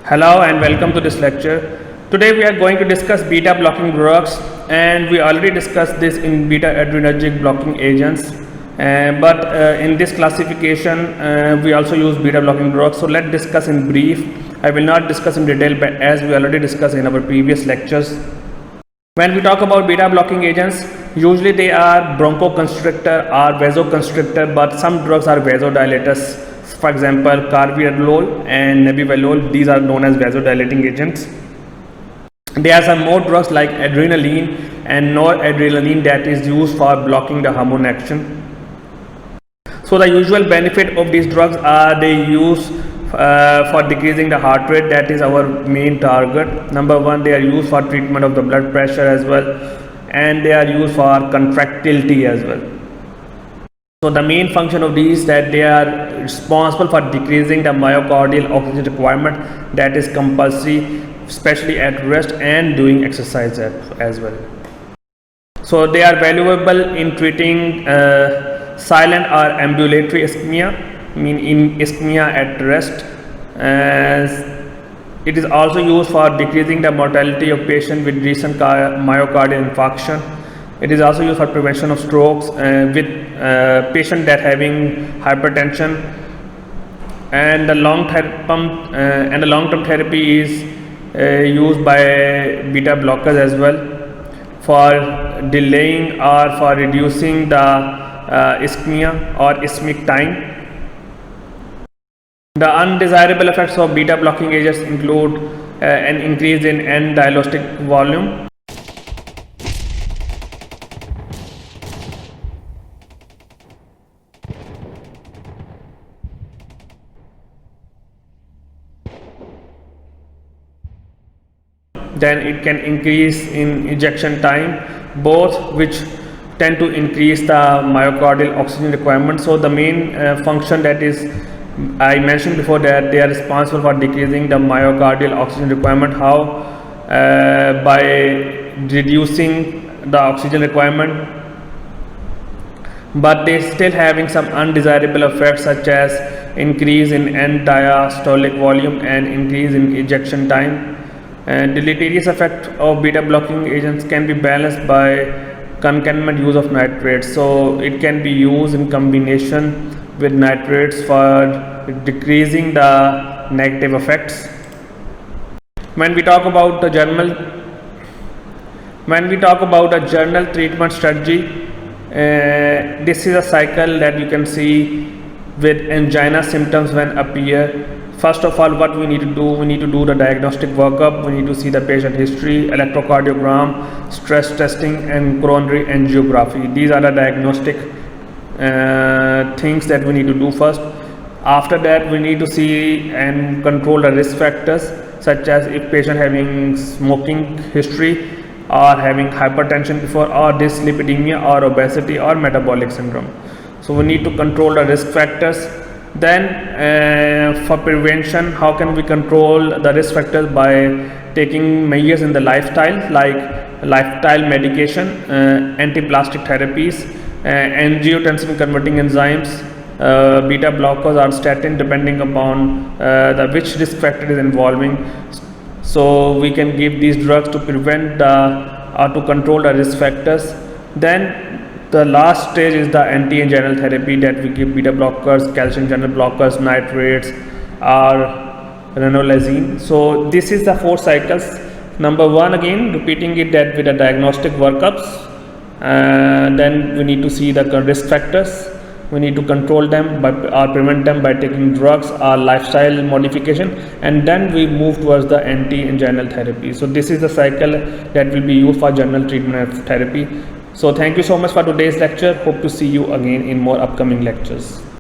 Hello and welcome to this lecture. Today we are going to discuss beta blocking drugs, and we already discussed this in beta adrenergic blocking agents. But in this classification, we also use beta blocking drugs. So let's discuss in brief. I will not discuss in detail, but as we already discussed in our previous lectures. When we talk about beta blocking agents, usually they are bronchoconstrictor or vasoconstrictor, but some drugs are vasodilators. For example, carvedilol and nebivolol, these are known as vasodilating agents. There are some more drugs like adrenaline and noradrenaline that is used for blocking the hormone action. So the usual benefit of these drugs are they use for decreasing the heart rate, that is our main target. Number one, they are used for treatment of the blood pressure as well, and they are used for contractility as well. So the main function of these that they are responsible for decreasing the myocardial oxygen requirement, that is compulsory, especially at rest and doing exercise as well. So they are valuable in treating silent or ambulatory ischemia, in ischemia at rest. It is also used for decreasing the mortality of patients with recent myocardial infarction. It is also used for prevention of strokes with patients that having hypertension, and the long-term therapy is used by beta blockers as well for delaying or for reducing the ischemia or ischemic time. The undesirable effects of beta blocking agents include an increase in end-diastolic volume. Then it can increase in ejection time, both which tend to increase the myocardial oxygen requirement. So the main function that is I mentioned before, that they are responsible for decreasing the myocardial oxygen requirement. How? By reducing the oxygen requirement, but they still having some undesirable effects such as increase in end diastolic volume and increase in ejection time. And deleterious effect of beta blocking agents can be balanced by concomitant use of nitrates. So it can be used in combination with nitrates for decreasing the negative effects. When we talk about a journal treatment strategy, this is a cycle that you can see with angina symptoms when appear. First of all, what we need to do the diagnostic workup. We need to see the patient history, electrocardiogram, stress testing, and coronary angiography. These are the diagnostic things that we need to do first. After that, we need to see and control the risk factors, such as if patient having smoking history or having hypertension before, or dyslipidemia or obesity or metabolic syndrome. So we need to control the risk factors. Then for prevention, how can we control the risk factors? By taking measures in the lifestyle, like lifestyle medication, antiplastic therapies, angiotensin converting enzymes, beta blockers or statin, depending upon which risk factor is involving. So we can give these drugs to prevent or to control the risk factors. Then the last stage is the anti-anginal therapy, that we give beta blockers, calcium channel blockers, nitrates, or ranolazine. So this is the 4 cycles. Number 1, again repeating it, that with the diagnostic workups, then we need to see the risk factors. We need to control them or prevent them by taking drugs or lifestyle modification, and then we move towards the anti-anginal therapy. So this is the cycle that will be used for general treatment of therapy. So thank you so much for today's lecture. Hope to see you again in more upcoming lectures.